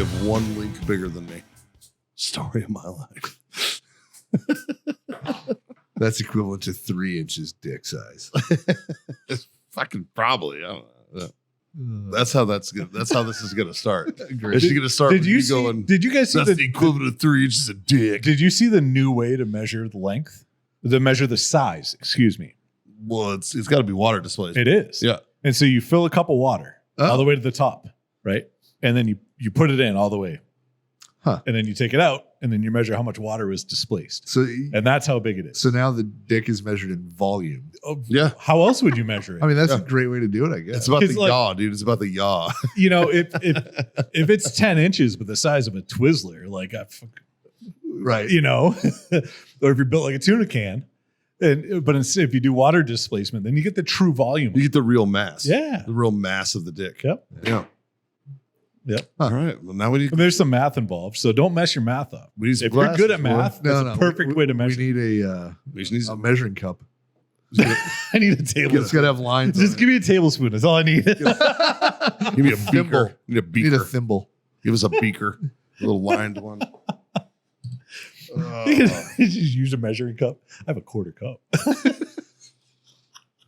you have one link bigger than me. Story of my life. That's equivalent to 3 inches dick size. It's fucking probably. I don't know. That's how this is gonna start. It's gonna start. Did with you see? going? Did you guys see That's the equivalent of 3 inches of dick. Did you see the new way to measure the length? To measure the size, excuse me. Well, it's got to be water displays. It is. Yeah. And so you fill a cup of water all Oh. the way to the top, right? And then you put it in all the way. Huh. And then you take it out and then you measure how much water was displaced. So, And that's how big it is. so now the dick is measured in volume. Yeah. How else would you measure it? I mean, that's Yeah. a great way to do it, I guess. It's about It's the like- yaw, dude. It's about the yaw. You know, if it's 10 inches but the size of a Twizzler, like right. you know, or if you're built like a tuna can, but instead if you do water displacement, then you get the true volume. You get the real mass. Yeah. The real mass of the dick. Yep. Yeah. Yep. All right. Well, now we need. And there's some math involved, so don't mess your math up. We need some If you're good glasses, at math, No, that's no. a perfect way to measure. We need a We just need a some. measuring cup. I need a It's tablespoon. got to have lines. Just give me a tablespoon. That's all I need. Give me a thimble. beaker. Need a Need beaker. a thimble. Give us a beaker. A little lined one. You can just use a measuring cup. I have a quarter cup.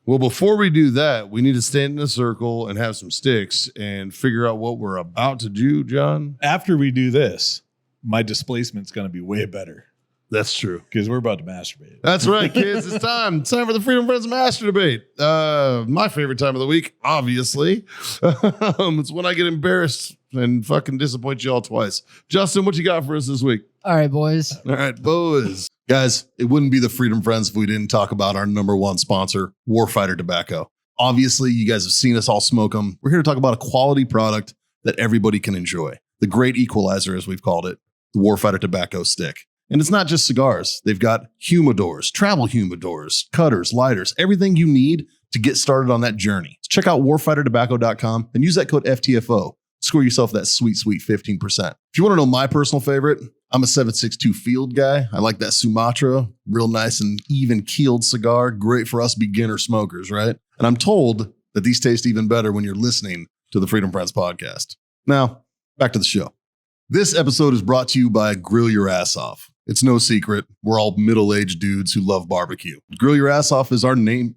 Well, before we do that, we need to stand in a circle and have some sticks and figure out what we're about to do, John. After we do this, my displacement's going to be way better That's true. because we're about to masturbate. That's right, kids. It's time. It's time for the Freedom Friends Master Debate. My favorite time of the week, obviously. It's when I get embarrassed and fucking disappoint you all twice. Justin, what you got for us this week? All right, boys. All right, boys. Guys, it wouldn't be the Freedom Friends if we didn't talk about our number one sponsor, Warfighter Tobacco. Obviously, you guys have seen us all smoke them. We're here to talk about a quality product that everybody can enjoy. The great equalizer, as we've called it, the Warfighter Tobacco Stick. And it's not just cigars. They've got humidors, travel humidors, cutters, lighters, everything you need to get started on that journey. Check out warfightertobacco.com and use that code FTFO. Score yourself that sweet, sweet 15%. If you want to know my personal favorite, I'm a 762 Field guy. I like that Sumatra, real nice and even keeled cigar. Great for us beginner smokers, right? And I'm told that these taste even better when you're listening to the Freedom Friends podcast. Now, back to the show. This episode is brought to you by Grill Your Ass Off. It's no secret, we're all middle-aged dudes who love barbecue. Grill Your Ass Off is our main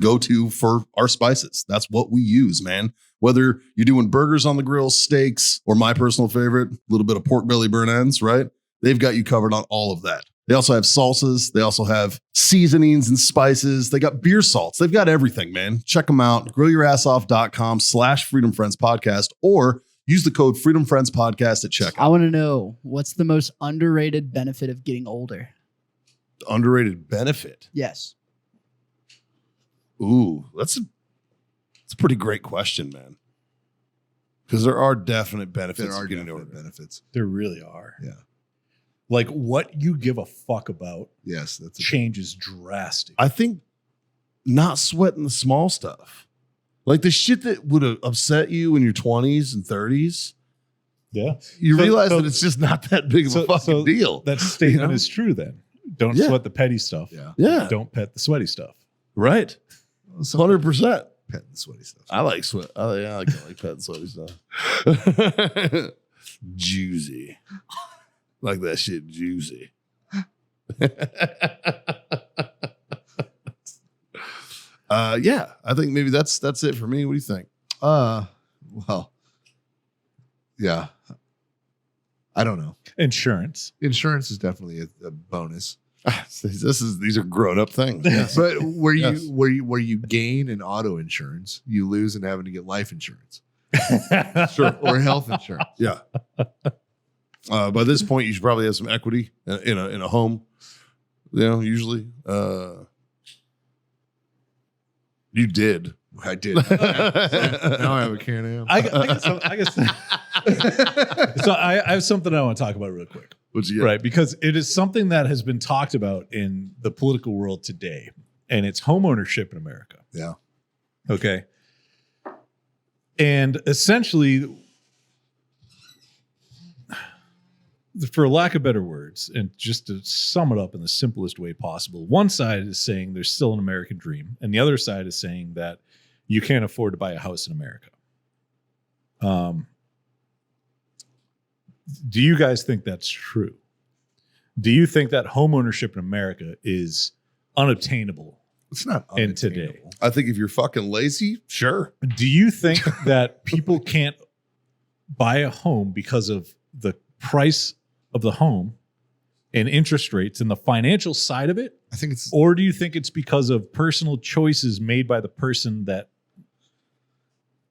go-to for our spices. That's what we use, man. Whether you're doing burgers on the grill, steaks, or my personal favorite, a little bit of pork belly burn ends, right? They've got you covered on all of that. They also have salsas. They also have seasonings and spices. They got beer salts. They've got everything, man. Check them out. GrillYourAssOff.com/Freedom Friends Podcast, or use the code Freedom Friends Podcast at checkout. I want to know what's the most underrated benefit of getting older? Underrated benefit. Yes. Ooh, that's a pretty great question, man. Because there are definite benefits. There are of getting definite older. benefits. There really are. Yeah. Like what you give a fuck about Yes, that's changes drastically. I think not sweating the small stuff, like the shit that would have upset you in your 20s and 30s. Yeah. You So- realize so- that it's just not that big of a fucking deal. That statement You know? is true then. Don't Yeah. sweat the petty stuff. Yeah. Yeah, Don't pet the sweaty stuff. right. 100%. Petting the sweaty stuff. I like sweat. I like pet and sweaty stuff. Juicy. Like that shit juicy. Yeah, I think maybe that's it for me. What do you think? Well, yeah. I don't know. Insurance. Insurance is definitely a bonus. These are grown up things. Yes. But where Yes. you gain in auto insurance, you lose in having to get life insurance Sure. or health insurance. Yeah. By this point, you should probably have some equity in a home. You know, usually. You did. I did. Now I have a Can-Am. I guess. So I have something I want to talk about real quick. What's you Right. Because it is something that has been talked about in the political world today, and it's home ownership in America. Yeah. Okay. And essentially, for lack of better words, and just to sum it up in the simplest way possible, one side is saying there's still an American dream, and the other side is saying that you can't afford to buy a house in America. Do you guys think that's true? Do you think that home ownership in America is unobtainable It's not in today? unattainable. I think if you're fucking lazy, sure. Do you think that people can't buy a home because of the price of the home and interest rates and the financial side of it? I think it's Or do you think it's because of personal choices made by the person that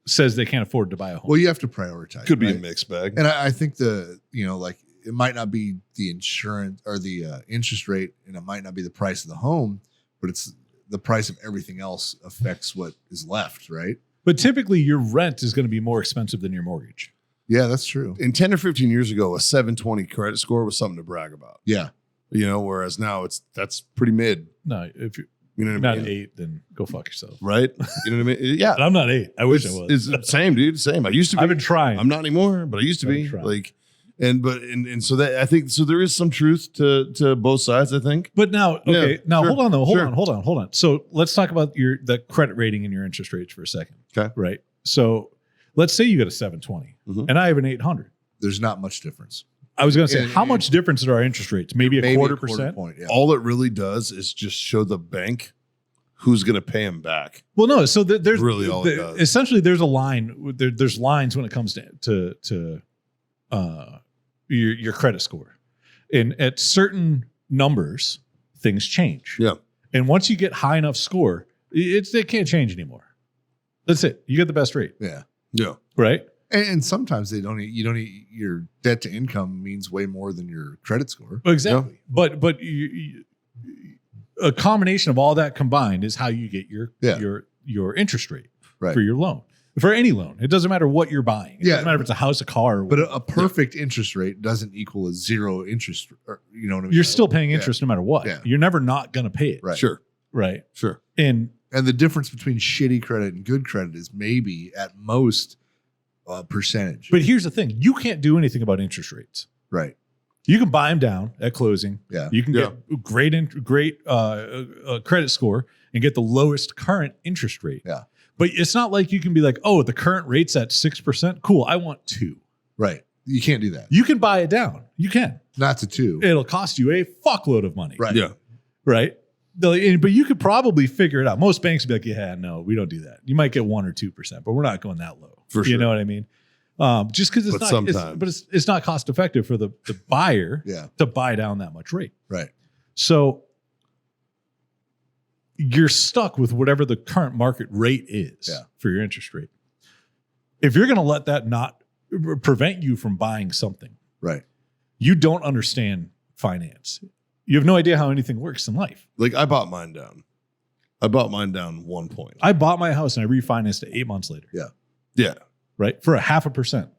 says they can't afford to buy a home? well, you have to prioritize. Could be right? a mixed bag. And I think like it might not be the insurance or the interest rate, and it might not be the price of the home, but it's the price of everything else affects what is left, right? But typically your rent is going to be more expensive than your mortgage. Yeah, that's true. In 10 or 15 years ago, a 720 credit score was something to brag about. Yeah, Whereas now that's pretty mid. No, if you're You know what not I mean? 8, then go fuck yourself. Right? You know what I mean? Yeah. And I'm not 8. I wish I was. It's the same, dude. Same. I used to be. I've been trying. I'm not anymore, but I used to I've be. been trying. Like, and so that I think so. There is some truth to both sides. I think. But now, okay, Yeah, now sure, hold on though. sure. Hold on. So let's talk about the credit rating and your interest rates for a second. Okay. Right. So let's say you got a 720 Mhm. and I have an 800. there's not much difference. I was going to say, And- how much difference are our interest rates? Maybe a quarter percent. point. Yeah. All it really does is just show the bank who's going to pay him back. Well, no. So there's Really all it does. essentially there's a line. There's lines when it comes to your credit score, and at certain numbers things change. Yeah. And once you get high enough score, it can't change anymore. That's it. You get the best rate, Yeah. Yeah. right? And sometimes your debt to income means way more than your credit score. Exactly. But a combination of all that combined is how you get Yeah. your interest rate Right. for your loan. For any loan, it doesn't matter what you're buying. It Yeah. doesn't matter if it's a house, a car, or But a perfect interest rate doesn't equal a zero interest. Or, you know what I mean? you're still paying Yeah. interest no matter what. Yeah. You're never not going to pay it. Right. Sure. Right. Sure. And And the difference between shitty credit and good credit is maybe at most a percentage. but here's the thing: you can't do anything about interest rates. right. You can buy them down at closing. Yeah. You can get great credit score and get the lowest current interest rate. Yeah. But it's not like you can be like, oh, the current rate's at 6%. Cool. I want 2. Right. You can't do that. You can buy it down. You can. Not to 2. It'll cost you a fuckload of money. Right. Yeah. Right. But you could probably figure it out. Most banks would be like, yeah, no, we don't do that. You might get 1 or 2%, but we're not going that low. For You sure. know what I mean? Just because it's But not, sometimes. it's not cost effective for the buyer Yeah. to buy down that much rate. Right. So you're stuck with whatever the current market rate is Yeah. for your interest rate. If you're going to let that not prevent you from buying something, Right. you don't understand finance. You have no idea how anything works in life. Like I bought mine down. 1 point. I bought my house and I refinanced it 8 months later, Yeah. right? For a 0.5%.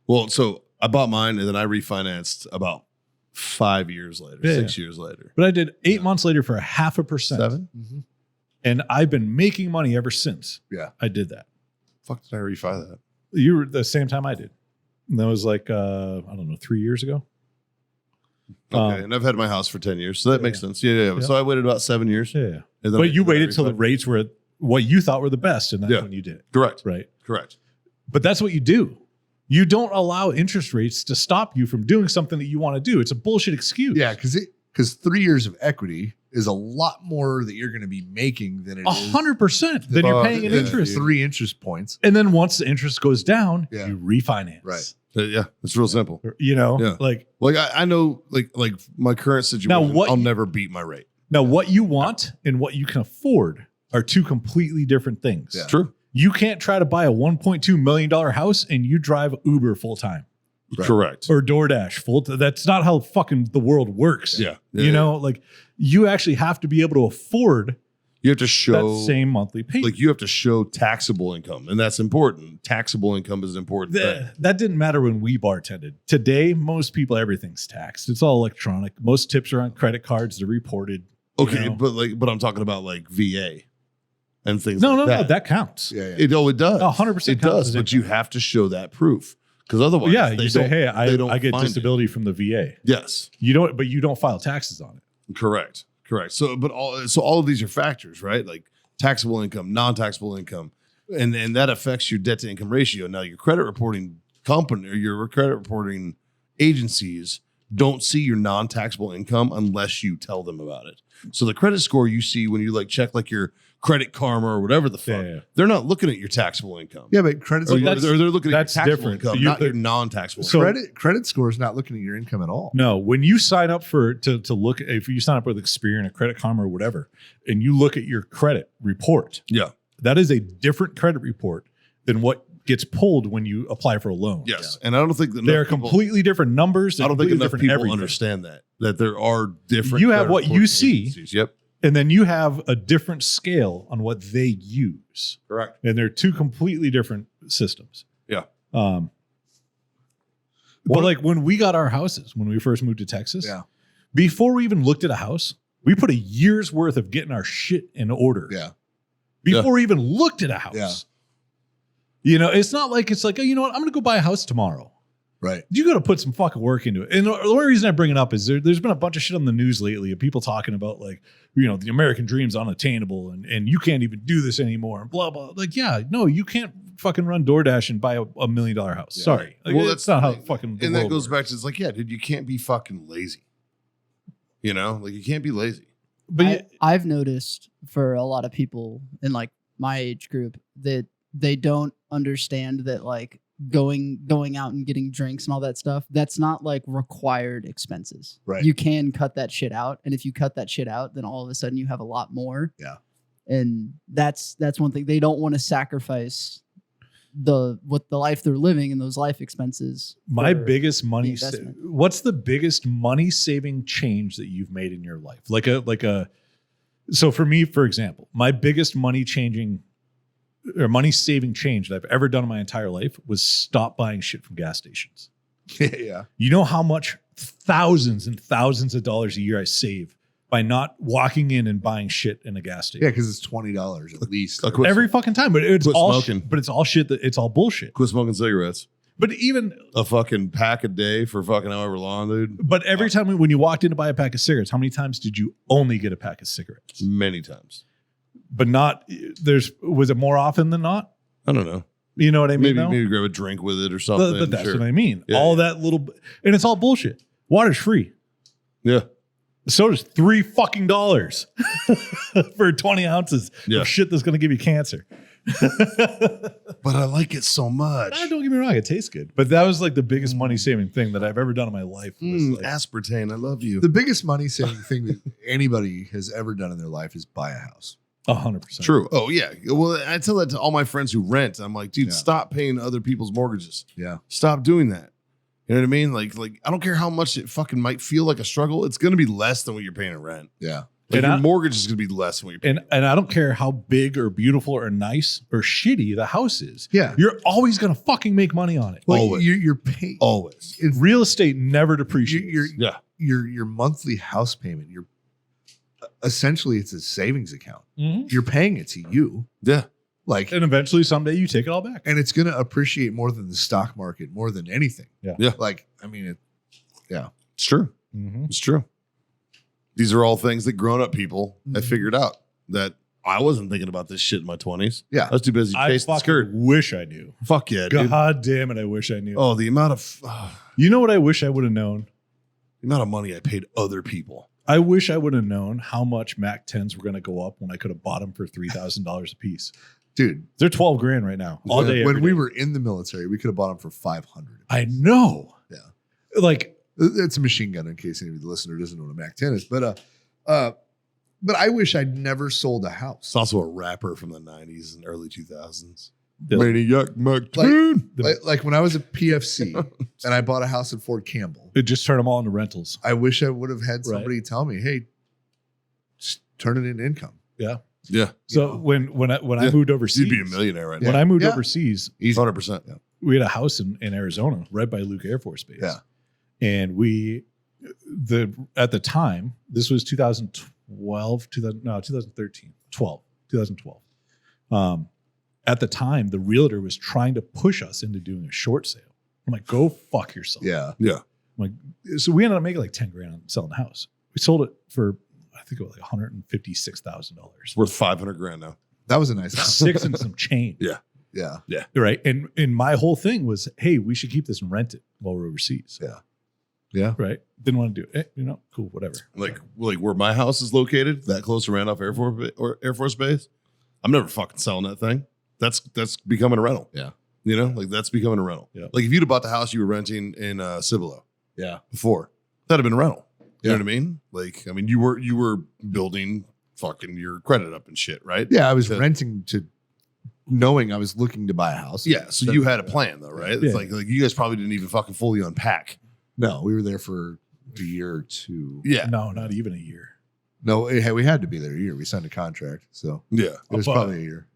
Well, so I bought mine and then I refinanced about 5 years later, Yeah. 6 years later. But I did 8 months later for a 0.5%. 7? Mm-hmm. And I've been making money ever since Yeah. I did that. Fuck did I refi that? You were the same time I did. And that was like, I don't know, 3 years ago. Okay. And I've had my house for 10 years. So that makes sense. Yeah. Yeah. So I waited about 7 years. Yeah. And then But you then I waited till the refied. rates were what you thought were the best, and that's Yeah. when you did it, Correct. right? Correct. But that's what you do. You don't allow interest rates to stop you from doing something that you want to do. It's a bullshit excuse. Yeah. Because 3 years of equity is a lot more that you're going to be making than it is 100%. Then you're paying an yeah, interest. 3 interest points. And then once the interest goes down, Yeah. you refinance. Right. Yeah. It's real simple. You know, Yeah. like Like I know like my current situation, what I'll you- never beat my rate. now what you want and what you can afford are two completely different things. Yeah. True. You can't try to buy a $1.2 million house and you drive Uber full time Right. Correct. or DoorDash full time. That's not how fucking the world works. Yeah. You know, like you actually have to be able to afford You have to show that same monthly payment. like you have to show taxable income, and that's important. Taxable income is an important thing. That didn't matter when we bartended. Today, most people, everything's taxed. It's all electronic. Most tips are on credit cards. They're reported. Okay, You know? but I'm talking about like VA and things. No, like no, that counts. Yeah. Yeah. It does. 100% It counts does, as but you income. have to show that proof because otherwise, Yeah, they you say, don't- hey, they don't I get find it. disability from the VA. Yes, You don't, but you don't file taxes on it. correct. So, but all of these are factors, right? Like taxable income, non-taxable income, and that affects your debt to income ratio. Now, your credit reporting company or your credit reporting agencies don't see your non-taxable income unless you tell them about it. So the credit score you see when you like check like your Credit Karma or whatever the fuck, Yeah. they're not looking at your taxable income. Yeah, but credit Or score, they're looking at your that's taxable different. income, You- not your non-taxable. So- credit score is not looking at your income at all. No, when you sign up to look, if you sign up with Experian or Credit Karma or whatever, and you look at your credit report, Yeah. that is a different credit report than what gets pulled when you apply for a loan. Yes, and I don't think that They're enough people- completely different numbers. I don't think completely enough different people everything. understand that there are different. You have credit what you reporting see. agencies. Yep, And then you have a different scale on what they use. correct. And they're two completely different systems. Yeah. But like when we got our houses, when we first moved to Texas, Yeah. before we even looked at a house, we put a year's worth of getting our shit in order. Yeah. Before we even looked at a house. Yeah. You know, it's not like it's like, oh, you know what? I'm going to go buy a house tomorrow. Right. You got to put some fucking work into it. And the only reason I bring it up is there's been a bunch of shit on the news lately of people talking about like, you know, the American dream's unattainable and you can't even do this anymore and blah, blah. Like, yeah, no, you can't fucking run DoorDash and buy a $1 million house. Yeah. Sorry. Like, Well, that's that's not how the- fucking the And that world goes works. back to it's like, yeah, dude, you can't be fucking lazy. You know, like you can't be lazy. But I've noticed for a lot of people in like my age group that they don't understand that like going out and getting drinks and all that stuff, that's not like required expenses. Right. You can cut that shit out. And if you cut that shit out, then all of a sudden you have a lot more. Yeah. And that's one thing. They don't want to sacrifice the life they're living and those life expenses. my for biggest money, the investment. what's the biggest money saving change that you've made in your life? So for me, for example, my biggest money saving change that I've ever done in my entire life was stop buying shit from gas stations. Yeah. You know how much thousands and thousands of dollars a year I save by not walking in and buying shit in a gas Yeah, station because it's $20 at least. Quit- every fucking time. But it's quit all smoking. but it's all shit that it's all bullshit. Quit smoking cigarettes. But even A fucking pack a day for fucking however long, dude. but every time when you walked in to buy a pack of cigarettes, how many times did you only get a pack of cigarettes? Many times. But not was it more often than not? I don't know. You know what I mean? Maybe grab a drink with it or something. But that's sure. what I mean. Yeah, all yeah. that little, and it's all bullshit. Water's free. Yeah. Soda's $3 fucking for 20 ounces Yeah. of shit that's going to give you cancer. But I like it so much. Don't get me wrong, it tastes good. But that was like the biggest money saving thing that I've ever done in my life. Was like, aspartame, I love you. The biggest money saving thing that anybody has ever done in their life is buy a house. 100%. True. Oh yeah. Well, I tell that to all my friends who rent. I'm like, dude, Yeah. stop paying other people's mortgages. Yeah. Stop doing that. You know what I mean? Like I don't care how much it fucking might feel like a struggle. It's going to be less than what you're paying in rent. Yeah. Like And your I- mortgage is going to be less than what you're paying. And I don't care how big or beautiful or nice or shitty the house is. Yeah. You're always going to fucking make money on it. Well, Always. you're paying Always. Real estate never depreciates. your Yeah. your monthly house payment. You're essentially it's a savings account. Mhm. You're paying it to you, Yeah. like, And eventually someday you take it all back. and it's going to appreciate more than the stock market, more than anything. Yeah. Yeah. Like, I mean, It's true. Mhm. It's true. These are all things that grown up people have Mhm. figured out that I wasn't thinking about this shit in my 20s. Yeah. I was too busy I chasing the fucking skirt. wish I knew. Fuck yeah, dude. God damn it, I wish I knew. Oh, the amount of You know what I wish I would have known? the amount of money I paid other people. I wish I would have known how much Mac 10s were going to go up when I could have bought them for $3,000 a piece. dude, They're 12 grand right now. All day. when every we day. were in the military, we could have bought them for 500. I know. Yeah. Like, It's a machine gun in case any of the listener doesn't know what a Mac 10 is. But I wish I'd never sold a house. It's also a rapper from the 90s and early 2000s. Yeah. Maniac Mac Like- 10. Like when I was a PFC and I bought a house in Fort Campbell, it just turned them all into rentals. I wish I would have had Right. somebody tell me, "Hey, just turn it into income." Yeah. So know? when I Yeah. moved overseas, You'd be a millionaire right when now. I moved Yeah. overseas, 100%. we had a house in Arizona right by Luke Air Force Base. Yeah. And at the time, this was 2012, 2013, 2012. At the time, the realtor was trying to push us into doing a short sale. I'm like, go fuck yourself. Yeah. So we ended up making like 10 grand on selling the house. We sold it for, I think it was like $156,000. It's worth 500 grand now. That was a nice house. 6 and some change. Yeah. Yeah. Right. And my whole thing was, hey, we should keep this and rent it while we're overseas. Yeah. Yeah. right? Didn't want to do it. Cool, whatever. Like where my house is located, that close to Randolph Air Force Base. I'm never fucking selling that thing. That's becoming a rental. Yeah. Like that's becoming a rental. Yeah. Like if you'd have bought the house you were renting in Cibolo Yeah. before, that'd have been a rental. You Yeah. know what I mean? Like, I mean, you were building fucking your credit up and shit, right? Yeah. I was To- renting to knowing I was looking to buy a house. Yeah. So you had a plan though, right? It's Yeah. like you guys probably didn't even fucking fully unpack. No, we were there for a year or two. Yeah. No, not even a year. No, we had to be there a year. We signed a contract. So Yeah. it was But- probably a year.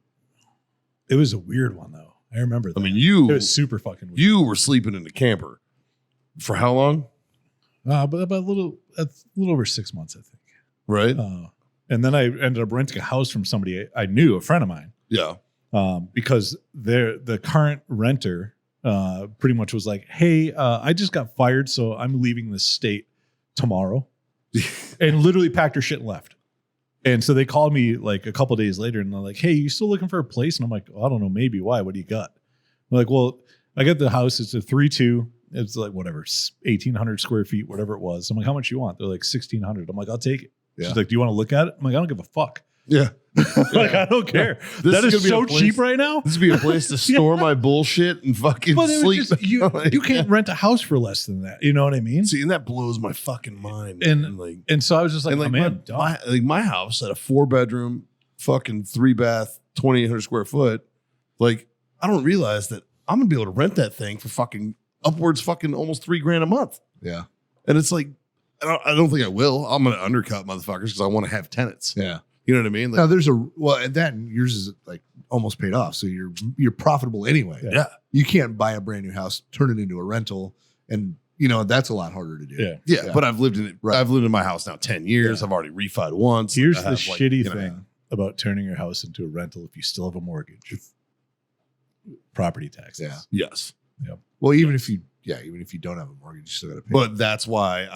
It was a weird one though. I remember that. I mean, it was super fucking weird. you were sleeping in the camper for how long? But about a little over 6 months, I think. Right? And then I ended up renting a house from somebody I knew, a friend of mine, Yeah. because the current renter pretty much was like, "Hey, I just got fired, so I'm leaving the state tomorrow," and literally packed her shit and left. And so they called me like a couple days later, and they're like, "Hey, you still looking for a place?" And I'm like, "I don't know, maybe. Why? What do you got?" They're like, "Well, I got the house. It's a 3-2. It's like whatever, 1,800 square feet, whatever it was." I'm like, "How much you want?" They're like 1,600. I'm like, "I'll take it." Yeah. She's like, "Do you want to look at it?" I'm like, "I don't give a fuck." Yeah. Like, I don't care. This That is is gonna be so a place- cheap right now. This would be a place to store my bullshit and fucking But it was sleep. just, you can't rent a house for less than that. You know what I mean? See, and that blows my fucking mind. And- man. Like, And so I was just like, and like I'm in. done. my house at a 4-bedroom, fucking 3-bath, 2,800 square foot. Like, I don't realize that I'm gonna be able to rent that thing for fucking upwards, fucking almost $3,000 a month. Yeah. And it's like, I don't think I will. I'm gonna undercut motherfuckers because I want to have tenants. Yeah. You know what I mean? Like, Now there's and then yours is like almost paid off. So you're profitable anyway. yeah. You can't buy a brand new house, turn it into a rental. And that's a lot harder to do. Yeah. Yeah, Yeah. but I've lived in it. Right. I've lived in my house now 10 years. Yeah. I've already refied once. Here's I the have, like, shitty you know, thing about turning your house into a rental if you still have a mortgage. Property taxes. Yeah. Yes. Well, even if you don't have a mortgage, you still got to pay. But that's why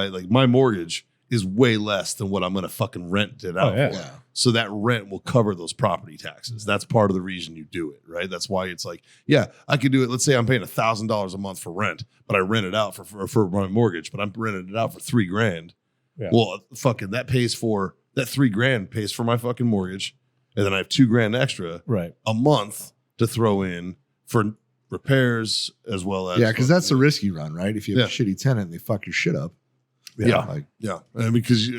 like my mortgage is way less than what I'm going to fucking rent it out Oh, yeah. for. yeah. So that rent will cover those property taxes. That's part of the reason you do it, right? That's why it's like, yeah, I could do it. Let's say I'm paying $1,000 a month for rent, but I rent it out for my mortgage, but I'm renting it out for $3,000. Yeah. Well, fucking that $3,000 pays for my fucking mortgage, and then I have $2,000 extra Right. a month to throw in for repairs as well as Yeah, because that's the risk you run, right? If you have a Yeah. shitty tenant and they fuck your shit up. Yeah. Like, Yeah, and because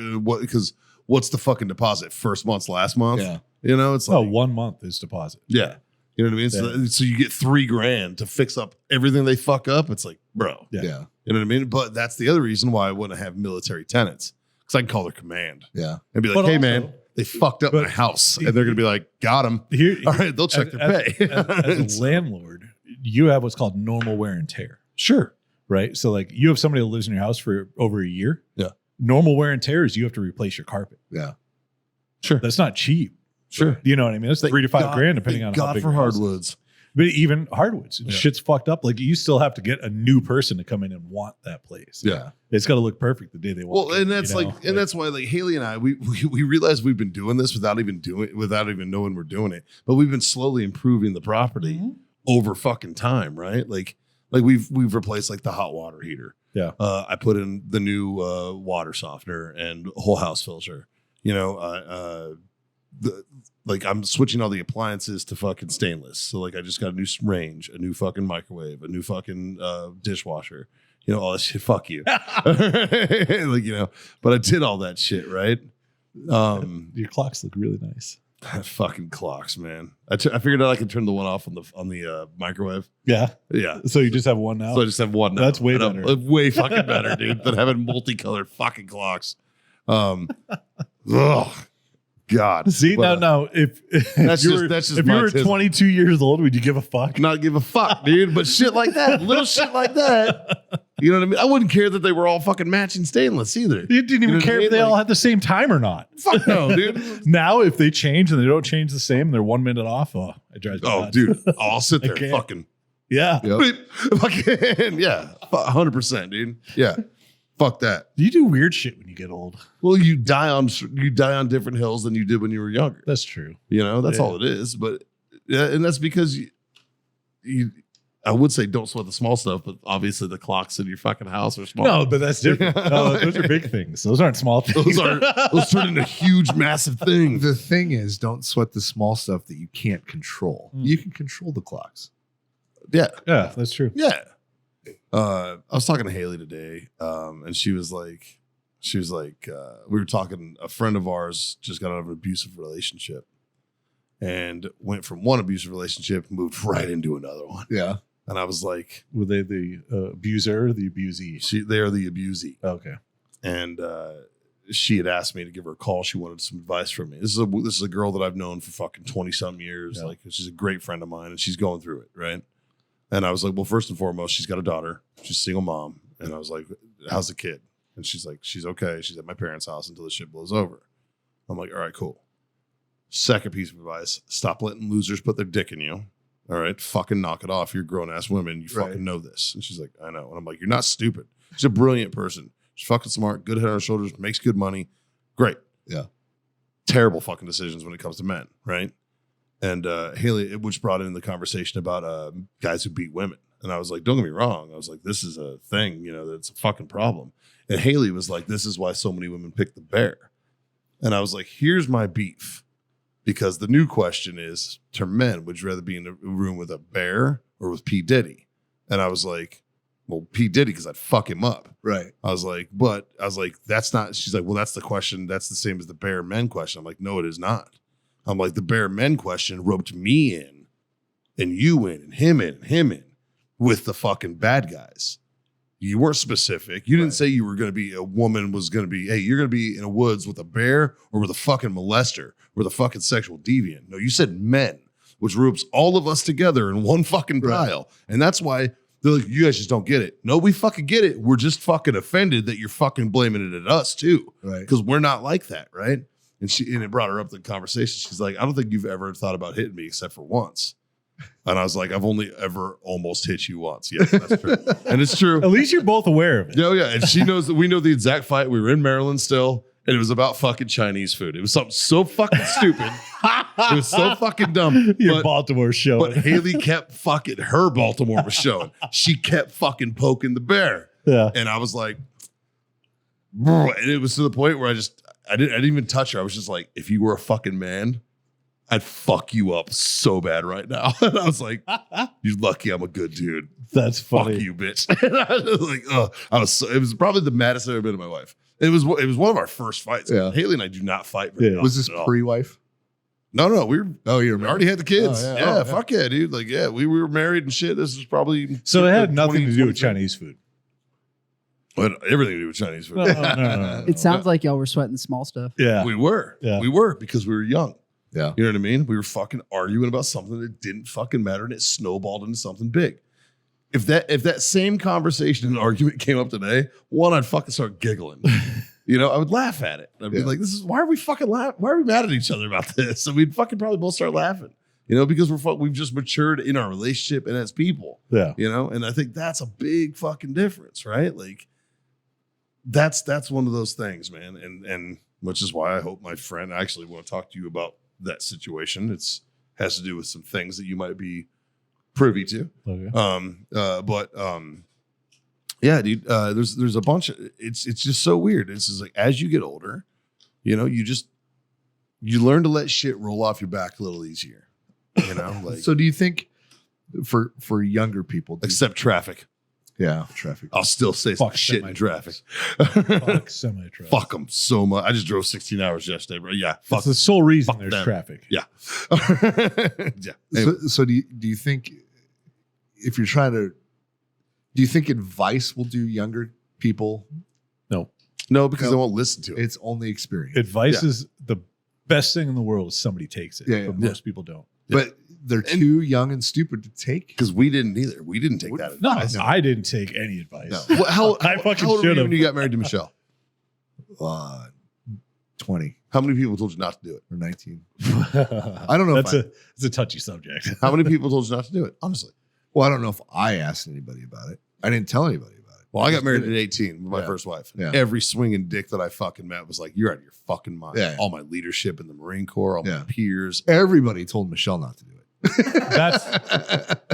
what's the fucking deposit? First month's last month. yeah. It's like, Oh, 1 month is deposit. yeah, you know what I mean. So you get $3,000 to fix up everything they fuck up. It's like, bro, Yeah. Yeah. you know what I mean. But that's the other reason why I wouldn't have military tenants, because I can call their command Yeah. and be like, But hey also- man, they fucked up but- my house, and they're gonna be like, got him. Here, All right, they'll check their pay. as a landlord, you have what's called normal wear and tear, Sure. right? So like you have somebody that lives in your house for over a year. Yeah. Normal wear and tear is you have to replace your carpet. Yeah. Sure. That's not cheap. Sure. You know what I mean? It's $3,000 to $5,000 depending on how God big for your house is. hardwoods. But even hardwoods, Yeah. shit's fucked up. Like you still have to get a new person to come in and want that place. Yeah. It's got to look perfect the day they walk. Well, in, and that's you know? and that's why like Haley and I we realize we've been doing this without even knowing we're doing it, but we've been slowly improving the property Mm-hmm. over fucking time, right? Like we've replaced like the hot water heater. Yeah. I put in the new water softener and whole house filter. Like I'm switching all the appliances to fucking stainless. So like I just got a new range, a new fucking microwave, a new fucking dishwasher. All that shit. Fuck you. But I did all that shit, right? Your clocks look really nice. Fucking clocks, man. I figured out I could turn the one off on the microwave. Yeah. Yeah. So you just have one now. So I just have one now. That's way And I'm- better. way fucking better, dude, than having multicolored fucking clocks. Ugh. God. See But, now, if that's you just- were, that's just if you my were tism. 22 years old, would you give a fuck? not give a fuck, dude. But shit like that, little shit like that. You know what I mean? I wouldn't care that they were all fucking matching stainless either. You didn't even know what I care mean? if they all Like- had the same time or not. Fuck no, dude. Now, if they change and they don't change the same, they're 1 minute off. Oh, it drives me Oh, nuts. dude. I'll sit there I can't. fucking. Yeah. Yep. Fucking, yeah. 100%, dude. Yeah. Fuck that. You do weird shit when you get old. Well, you die on different hills than you did when you were younger. That's true. That's Yeah. all it is. But yeah, and that's because you I would say don't sweat the small stuff, but obviously the clocks in your fucking house are small. No, but that's different. No, those are big things. Those aren't small things. those turn into huge, massive things. The thing is, don't sweat the small stuff that you can't control. You can control the clocks. Yeah, Yeah, that's true. yeah. I was talking to Haley today, and she was like, we were talking. A friend of ours just got out of an abusive relationship, and went from one abusive relationship, moved right into another one. Yeah. And I was like, Were they the abuser or the abusee? they are the abusee. Okay. And she had asked me to give her a call. She wanted some advice from me. This is a girl that I've known for fucking 20-something years. Yeah. Like, she's a great friend of mine, and she's going through it, right? And I was like, well, first and foremost, she's got a daughter. She's a single mom. And I was like, how's the kid? And she's like, she's okay. She's at my parents' house until the shit blows over. I'm like, all right, cool. Second piece of advice, stop letting losers put their dick in you. All right, fucking knock it off. You're grown-ass women. You Right. fucking know this. And she's like, I know. And I'm like, you're not stupid. She's a brilliant person. She's fucking smart, good head on her shoulders, makes good money. Great. Yeah. Terrible fucking decisions when it comes to men, right? And Haley, which brought in the conversation about guys who beat women. And I was like, don't get me wrong. I was like, this is a thing, that's a fucking problem. And Haley was like, this is why so many women pick the bear. And I was like, here's my beef. Because the new question is, to men, would you rather be in a room with a bear or with P. Diddy? And I was like, well, P. Diddy, because I'd fuck him up. Right. I was like, that's not, she's like, well, that's the question. That's the same as the bear men question. I'm like, no, it is not. I'm like, the bear men question roped me in and you in and him in with the fucking bad guys. You weren't specific. You didn't say you were going to be a woman was going to be, hey, you're going to be in the woods with a bear or with a fucking molester or the fucking sexual deviant. No, you said men, which groups all of us together in one fucking pile. And that's why they're like, you guys just don't get it. No, we fucking get it. We're just fucking offended that you're fucking blaming it at us too. Right. Because we're not like that, right? And it brought her up the conversation. She's like, I don't think you've ever thought about hitting me except for once. And I was like, I've only ever almost hit you once. Yes, that's true. And it's true. At least you're both aware of it. Yeah, yeah. And she knows that we know the exact fight. We were in Maryland still, and it was about fucking Chinese food. It was something so fucking stupid. It was so fucking dumb. Your Baltimore show. But Haley kept fucking, her Baltimore was showing. She kept fucking poking the bear. Yeah. And I was like, and it was to the point where I didn't even touch her. I was just like, if you were a fucking man, I'd fuck you up so bad right now. And I was like, you're lucky I'm a good dude. That's funny. Fuck you, bitch. And I was like, oh, it was probably the maddest I've ever been in my life. It was one of our first fights. Yeah. Haley and I do not fight very often Was this at all. pre-wife? No, you we already had the kids. Oh, yeah. yeah, Oh, yeah. fuck yeah, dude. Like, yeah, we were married and shit. This was probably So it had nothing 20, to do with 23. Chinese food. But everything to do with Chinese food. No. It sounds like y'all were sweating the small stuff. Yeah. We were. Yeah. We were because we were young. Yeah. You know what I mean? We were fucking arguing about something that didn't fucking matter, and it snowballed into something big. If that same conversation and argument came up today, one, I'd fucking start giggling. I would laugh at it. I'd be Yeah. like, why are we fucking laughing? Why are we mad at each other about this? And we'd fucking probably both start laughing. Because we've just matured in our relationship and as people. Yeah. And I think that's a big fucking difference, right? Like that's one of those things, man. And which is why I hope my friend, I actually want to talk to you about that situation. Has to do with some things that you might be privy to. Okay. Yeah, dude, there's a bunch of, it's just so weird. It's just like, as you get older, you learn to let shit roll off your back a little easier, like, So do you think for younger people, except traffic, traffic. I'll still say some Fuck shit in traffic. Fuck semi-truck. Fuck them so much. I just drove 16 hours yesterday, bro. Yeah. That's the sole reason fuck there's them. traffic. Yeah. Yeah. So do you think if you're trying to, do you think advice will do younger people? No, because No. they won't listen to it. It's only experience. Advice is the best thing in the world if somebody takes it. Yeah, yeah. But most people don't. But they're too young and stupid to take. Because we didn't either. We didn't take that No, advice. I didn't take any advice. No. How I fucking how old were you should've. when you got married to Michelle? 20 How many people told you not to do it? or 19. I don't know if It's a touchy subject. How many people told you not to do it? Honestly. Well, I don't know if I asked anybody about it. I didn't tell anybody about it. Well, I got just married did at it. 18 with my Yeah. first wife. Yeah. Every swinging dick that I fucking met was like, you're out of your fucking mind. Yeah. All my leadership in the Marine Corps, all Yeah. my peers. Everybody told Michelle not to do it. That's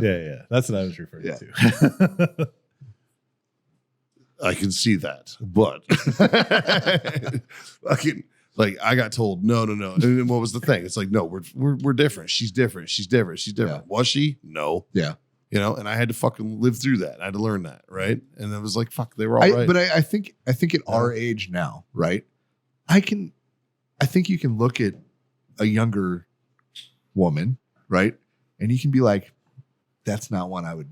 yeah. That's what I was referring Yeah. to. I can see that, but fucking like I got told no. And then what was the thing? It's like no, we're different. She's different. She's different. She's different. Was she? No. Yeah. You know, and I had to fucking live through that. I had to learn that, right? And it was like, fuck, they were all right. But I think at our age now, right? I think you can look at a younger woman, right? And you can be like, that's not one I would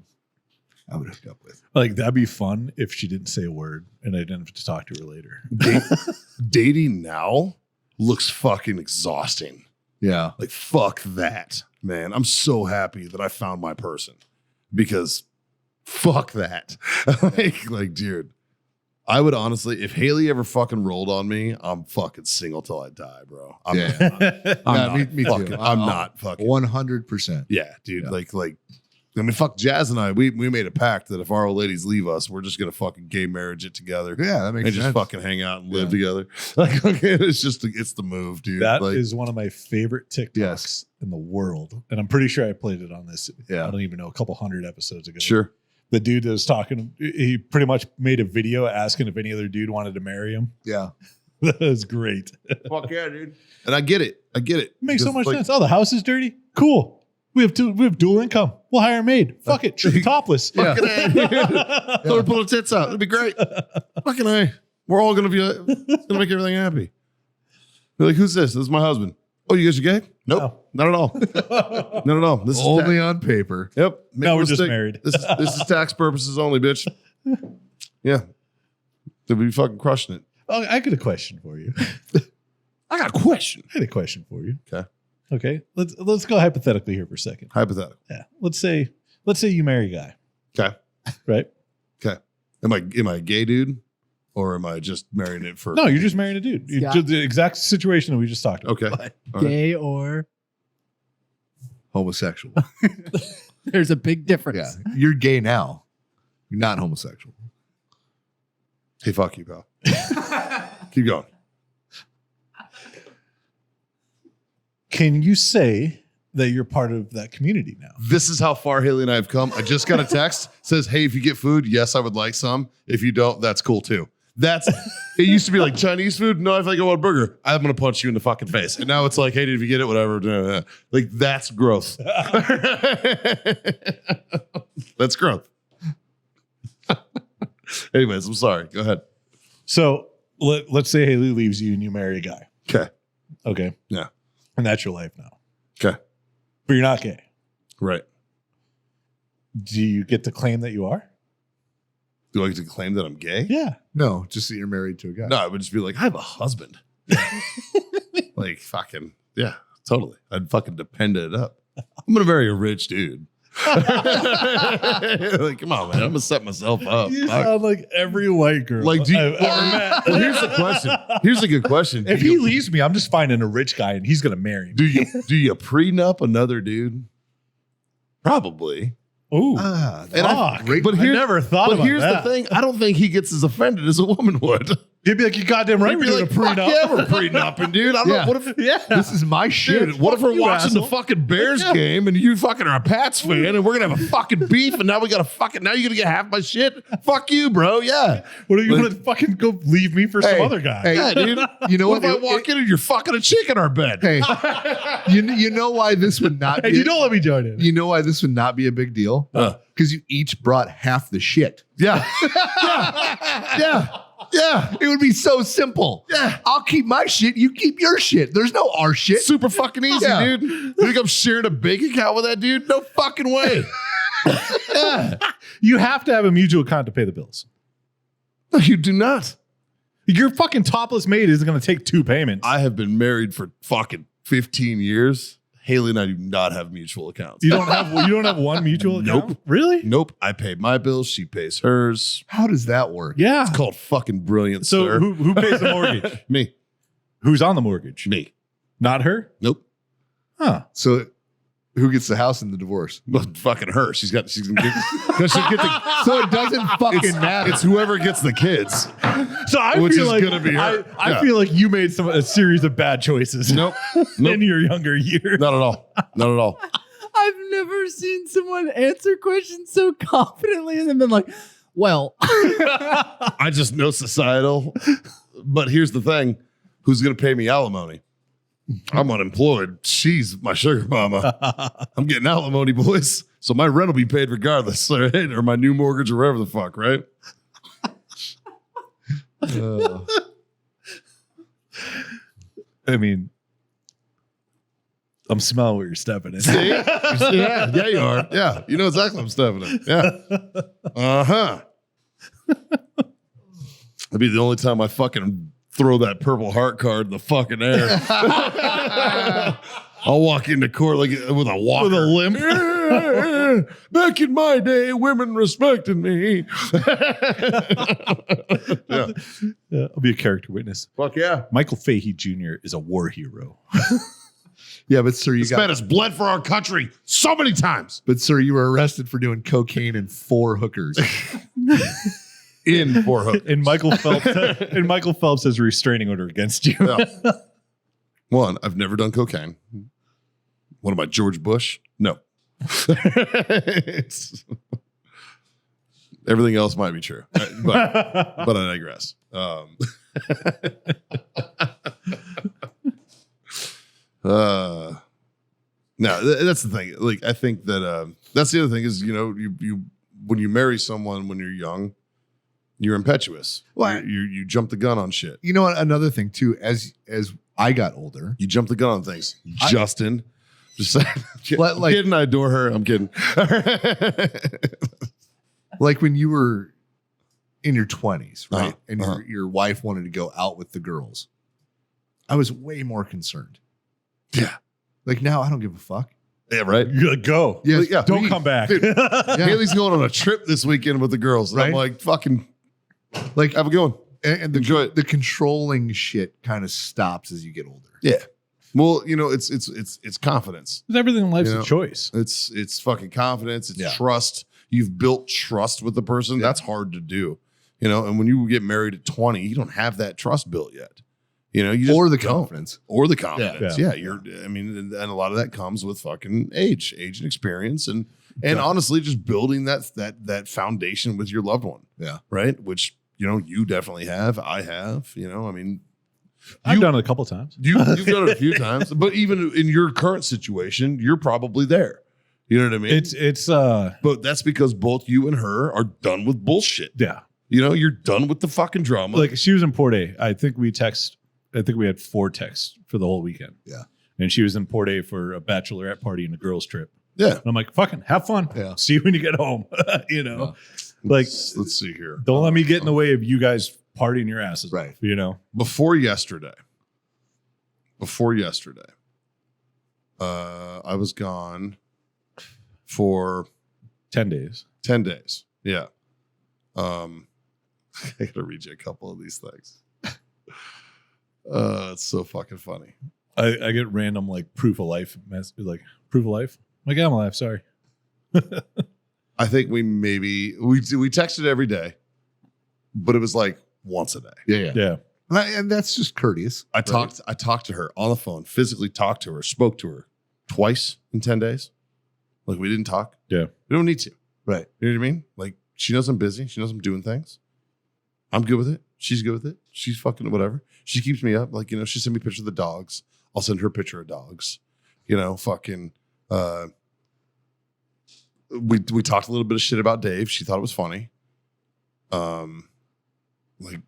hook up with. Like that'd be fun if she didn't say a word and I didn't have to talk to her later. Dating now looks fucking exhausting. Yeah. Like, fuck that, man. I'm so happy that I found my person because fuck that. like, dude, I would honestly, if Haley ever fucking rolled on me, I'm fucking single till I die, bro. I'm Yeah. not me fucking, too. I'm not fucking. 100%. Yeah, dude. Yeah. Like, I mean, fuck Jazz and I. We made a pact that if our old ladies leave us, we're just gonna fucking gay marriage it together. Yeah, that makes And sense. just fucking hang out and live Yeah. together. Like, okay, it's the move, dude. That like, is one of my favorite TikToks Yes. in the world. And I'm pretty sure I played it on this. Yeah. I don't even know, a couple hundred episodes ago. sure. The dude that was talking, he pretty much made a video asking if any other dude wanted to marry him. Yeah. That was great. Fuck yeah, dude. And I get it. Makes so Because, much like, sense. Oh, the house is dirty. Cool. We have dual income. We'll hire a maid. Fuck it. She'll be topless. Yeah. Fucking A. Throw her pull her tits out. It'd be great. Fucking A. We're all gonna be. It's gonna make everything happy. They're like, who's this? This is my husband. Oh, you guys are gay? Nope. Not at all. Not at all. This is Only on paper. Yep. Make No, no we're just mistake. married. This is tax purposes only, bitch. Yeah. They'll be fucking crushing it. Oh, I got a question for you. I got a question. I had a question for you. Okay. Okay. Let's go hypothetically here for a second. Hypothetical. Yeah. Let's say you marry a guy. Okay. Right? Okay. Am I a gay dude? Or am I just marrying it for No, you're just marrying a dude. Yeah. The exact situation that we just talked about. Okay. All right. Gay or Homosexual. there's a big difference. Yeah. You're gay now. You're not homosexual. Hey, fuck you, pal. Keep going. Can you say that you're part of that community now? This is how far Haley and I have come. I just got a text says, "Hey, if you get food, yes, I would like some. If you don't, that's cool too." That's it. Used to be like Chinese food. No, if I go on a burger, I'm gonna punch you in the fucking face. And now it's like, hey, dude, if you get it, whatever. Like that's growth. That's growth. Anyways, I'm sorry. Go ahead. So let's say Haley leaves you and you marry a guy. Okay. Okay. Yeah. And that's your life now. Okay. But you're not gay. Right. Do you get to claim that you are? Do I get to claim that I'm gay? Yeah. No, just that you're married to a guy. No, I would just be like, I have a husband. Like fucking yeah, totally. I'd fucking depend it up. I'm gonna marry a rich dude. Like, come on, man. I'm gonna set myself up. You Fuck. sound like every white girl Like, do you, I've ever met. well, here's the question. Here's a good question. If he leaves me, I'm just finding a rich guy and he's gonna marry me. do you prenup another dude? Probably. Ooh. Ah, And I- fuck. great- but I here- never thought But about here's that. the thing. I don't think he gets as offended as a woman would. He'd be like, you goddamn right, He'd we're be doing like, a fuck prenup. yeah, we're prenupping, dude. I don't Yeah. know. What if Yeah. this is my shit. Dude, what if we're you, watching the asshole. fucking Bears game and you fucking are a Pats fan and we're gonna have a fucking beef and now we gotta fucking now you're gonna get half my shit? Fuck you, bro. Yeah. What are you Like- gonna fucking go leave me for some Hey, other guy? hey, Yeah, dude. You know What what? if I walk in and you're fucking a chick in our bed? Hey, you know why this would not Hey, be you don't let me join in. you know why this would not be a big deal? Because you each brought half the shit. Yeah. Yeah. Yeah. Yeah. It would be so simple. Yeah. I'll keep my shit, you keep your shit. There's no our shit. Super fucking easy, Yeah. dude. You think I'm sharing a bank account with that dude? No fucking way. Yeah. You have to have a mutual account to pay the bills. No, you do not. Your fucking topless maid isn't going to take 2 payments. I have been married for fucking 15 years. Haley and I do not have mutual accounts. you don't have one mutual account? Nope. Really? Nope. I pay my bills. She pays hers. How does that work? Yeah. It's called fucking brilliant, So sir. who pays the mortgage? Me. Who's on the mortgage? Me. Not her? Nope. Huh. So who gets the house in the divorce? Well, fucking her. She's gonna get, 'cause she'll get the, So it doesn't fucking matter. it's whoever gets the kids. So I Which feel is like gonna be her. I Yeah. feel like you made a series of bad choices Nope. Nope. in your younger years. Not at all. Not at all. I've never seen someone answer questions so confidently and then been like, well, I just know societal. But here's the thing. Who's going to pay me alimony? I'm unemployed. She's my sugar mama. I'm getting alimony, boys. So my rent will be paid regardless, right? Or my new mortgage or whatever the fuck, right? I mean, I'm smelling what you're stepping in. See? Yeah, you are. Yeah, you know exactly what I'm stepping in. Yeah. Uh-huh. That'd be the only time I fucking throw that Purple Heart card in the fucking air. I'll walk into court like with a walker. With a limp. Back in my day, women respected me. Yeah. Yeah, I'll be a character witness. Fuck yeah. Michael Fahey Jr. is a war hero. Yeah, but sir, This man has bled for our country so many times. you were arrested for doing cocaine and 4 hookers. In for hook. And Michael Phelps has a restraining order against you. Yeah. One, I've never done cocaine. What am I, George Bush? No. Everything else might be true, but I digress. No, that's the thing. Like, I think that that's the other thing is, you know, you when you marry someone when you're young, you're impetuous. Well, You jump the gun on shit. You know what? Another thing too, as I got older, You jump the gun on things. Justin. Just saying. Like- I'm kidding. I adore her. I'm kidding. like when you were in your 20s, right? Uh-huh, And uh-huh. your wife wanted to go out with the girls, I was way more concerned. Yeah. Like now, I don't give a fuck. Yeah, right? You're like, go. Yes, yeah. Don't come back. Dude, Yeah. Haley's going on a trip this weekend with the girls. And I'm Right? like, fucking, Like, have a good one. and Enjoy it. the controlling shit kind of stops as you get older. Yeah. Well, you know, it's confidence. Everything in life's You know, a choice. It's fucking confidence. It's Yeah. trust. You've built trust with the person. Yeah. That's hard to do. You know, and when you get married at 20, you don't have that trust built yet. You know, you just Or the don't. confidence. Or the confidence. Yeah. Yeah. I mean, and a lot of that comes with fucking age and experience and Yeah. honestly just building that foundation with your loved one. Yeah. Right. Which, you know, you definitely have. I have, you know, I mean, I've done it a couple times. you've done it a few times, but even in your current situation, you're probably there. You know what I mean? It's But that's because both you and her are done with bullshit. yeah. You know, you're done with the fucking drama. Like she was in Port A. I think we had 4 texts for the whole weekend. Yeah. And she was in Port A for a bachelorette party and a girls trip. yeah. And I'm like, fucking have fun. Yeah. See you when you get home. You know, like Let's see here. don't let me get in the way of you guys partying your asses Right. off, you know? Before yesterday, I was gone for 10 days. 10 days. Yeah. I gotta read you a couple of these things. It's so fucking funny. I get random like proof of life like proof of life. I'm like, I'm alive, sorry. I think we texted every day, but it was like once a day. Yeah. Yeah. And that's just courteous. I talked to her on the phone, physically talked to her, spoke to her twice in 10 days. Like we didn't talk. Yeah. We don't need to. Right. You know what I mean? Like she knows I'm busy. She knows I'm doing things. I'm good with it. She's good with it. She's fucking whatever. She keeps me up. Like, you know, she sent me pictures of the dogs. I'll send her a picture of dogs. You know, fucking we talked a little bit of shit about Dave. She thought it was funny. Like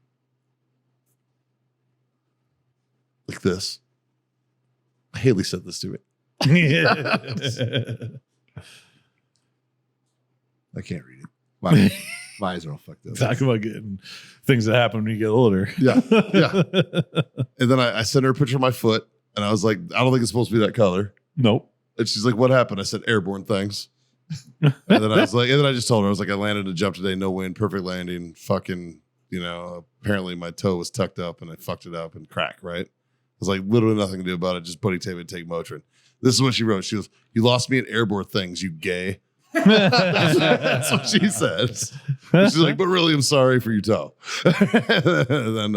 this. Haley said this to me. I can't read it. My eyes are all fucked up. Talk about getting things that happen when you get older. Yeah. Yeah. And then I sent her a picture of my foot and I was like, I don't think it's supposed to be that color. Nope. And she's like, what happened? I said, airborne things. And then I was like, and then I just told her, I was like, I landed a jump today, no wind, perfect landing. Fucking, you know, apparently my toe was tucked up and I fucked it up and crack, right? I was like, literally nothing to do about it. Just buddy tape and take Motrin. This is what she wrote. She goes, you lost me at airborne things, you gay. That's what she says. She's like, but really, I'm sorry for your toe. And then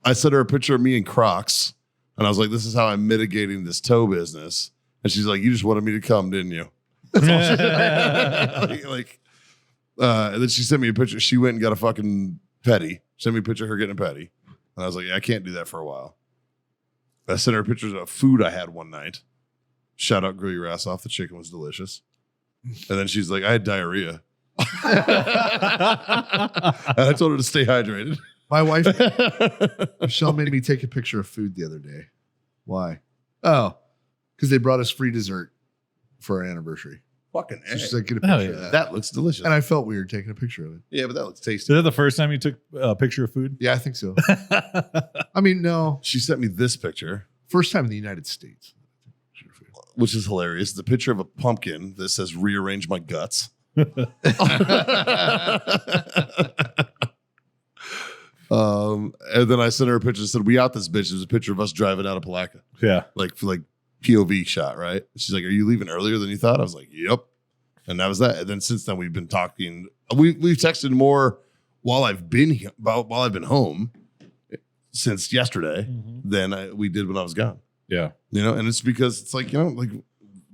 I sent her a picture of me in Crocs. And I was like, this is how I'm mitigating this toe business. And she's like, you just wanted me to come, didn't you? And then she sent me a picture. She went and got a fucking petty. Sent me a picture of her getting a petty. And I was like, yeah, I can't do that for a while. I sent her pictures of food I had one night. Shout out, grill your ass off. The chicken was delicious. And then she's like, I had diarrhea. And I told her to stay hydrated. My wife, Michelle, made me take a picture of food the other day. Why? Oh, because they brought us free dessert for our anniversary. Fucking So she's like, get a Oh, picture yeah. of that. that looks delicious. And I felt weird taking a picture of it. Yeah, but that looks Is tasty. that the first time you took a picture of food? Yeah, I think so. I mean, no. She sent me this picture, First time in the United States. which is hilarious. The picture of a pumpkin that says rearrange my guts. And then I sent her a picture that said, we out this bitch. There's a picture of us driving out of Palatka. Yeah. Like for like POV shot, right? She's like, are you leaving earlier than you thought? I was like, yep. And that was that. And then since then we've been talking. We've texted more while I've been here, while I've been home since yesterday than we did when I was gone. Yeah. You know, and it's because it's like, you know, like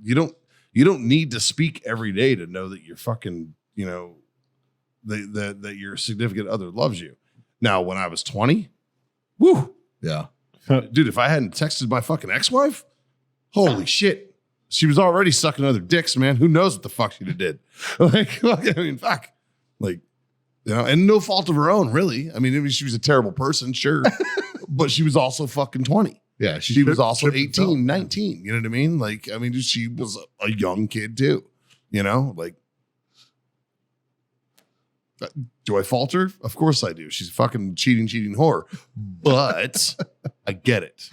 you don't need to speak every day to know that you're fucking, you know, that your significant other loves you. Now, when I was 20, woo, Yeah. dude, if I hadn't texted my fucking ex-wife, holy shit. She was already sucking other dicks, man. Who knows what the fuck she'd have did? Like, I mean, fuck. Like, you know, and no fault of her own, really. I mean, she was a terrible person, sure. But she was also fucking 20. Yeah. She was also tripped and fell. 18, 19. You know what I mean? Like, I mean, she was a young kid too. You know, like, do I fault her? Of course I do. She's a fucking cheating whore. But I get it.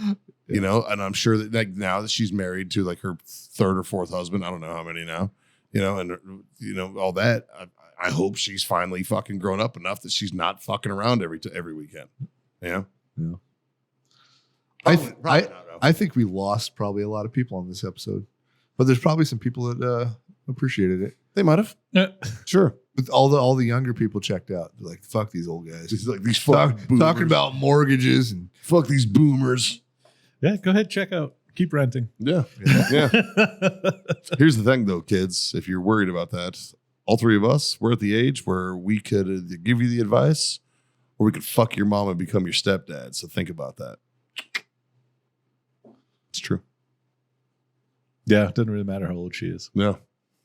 You know, and I'm sure that like now that she's married to like her third or fourth husband, I don't know how many now, you know, and you know, all that. I hope she's finally fucking grown up enough that she's not fucking around every weekend. You know? Yeah. Probably not, though. I think we lost probably a lot of people on this episode, but there's probably some people that appreciated it. They might have. Yeah. Sure. But all the younger people checked out. They're like, fuck these old guys. Just like these fucking boomers. Talking about mortgages and fuck these boomers. Yeah. Go ahead. Check out. Keep renting. Yeah. Yeah. Here's the thing though, kids, if you're worried about that, all three of us, we're at the age where we could either give you the advice or we could fuck your mom and become your stepdad. So think about that. It's true. Yeah. It doesn't really matter how old she is. No.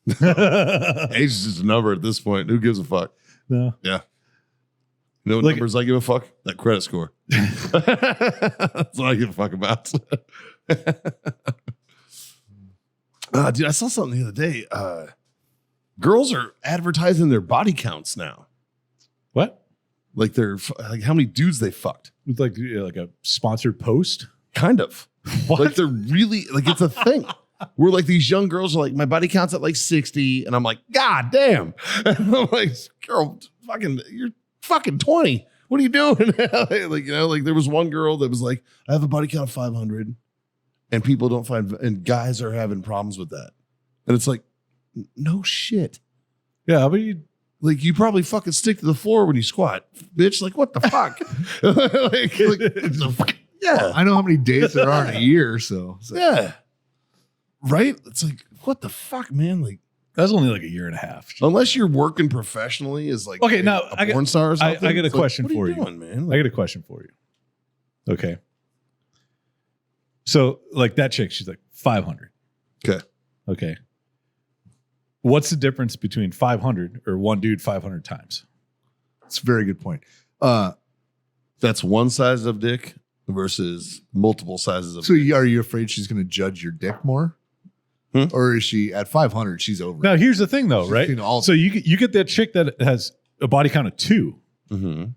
Age is just a number at this point. Who gives a fuck? No. You know what Look- numbers I give a fuck? That credit score. That's what I give a fuck about. Dude, I saw something the other day. Girls are advertising their body counts now. What? Like like how many dudes they fucked. With like a sponsored post? Kind of. What? Like they're really like it's a thing. Where like these young girls are like, my body count's at like 60, and I'm like, God damn. And I'm like, girl, you're fucking 20. What are you doing? Like, you know, like there was one girl that was like, I have a body count of 500, and people don't find, and guys are having problems with that. And it's like, no shit. Yeah. How about you? Like you probably fucking stick to the floor when you squat, bitch. Like what the fuck? Yeah, I know how many days there are in a year. So yeah, right. It's like what the fuck, man. Like That's only like a year and a half. unless you're working professionally as like Okay, now, a porn star or something. I get a it's like, question what are for you. doing, man. I got a question for you. Okay. So like that chick, she's like 500. Okay. Okay. What's the difference between 500 or one dude 500 times? it's a very good point. That's one size of dick versus multiple sizes of So dick. are you afraid she's going to judge your dick more? Hmm? Or is she at 500? She's over. Now, here's the thing though, She's right? seen all- So you get that chick that has a body count of 2 Mhm.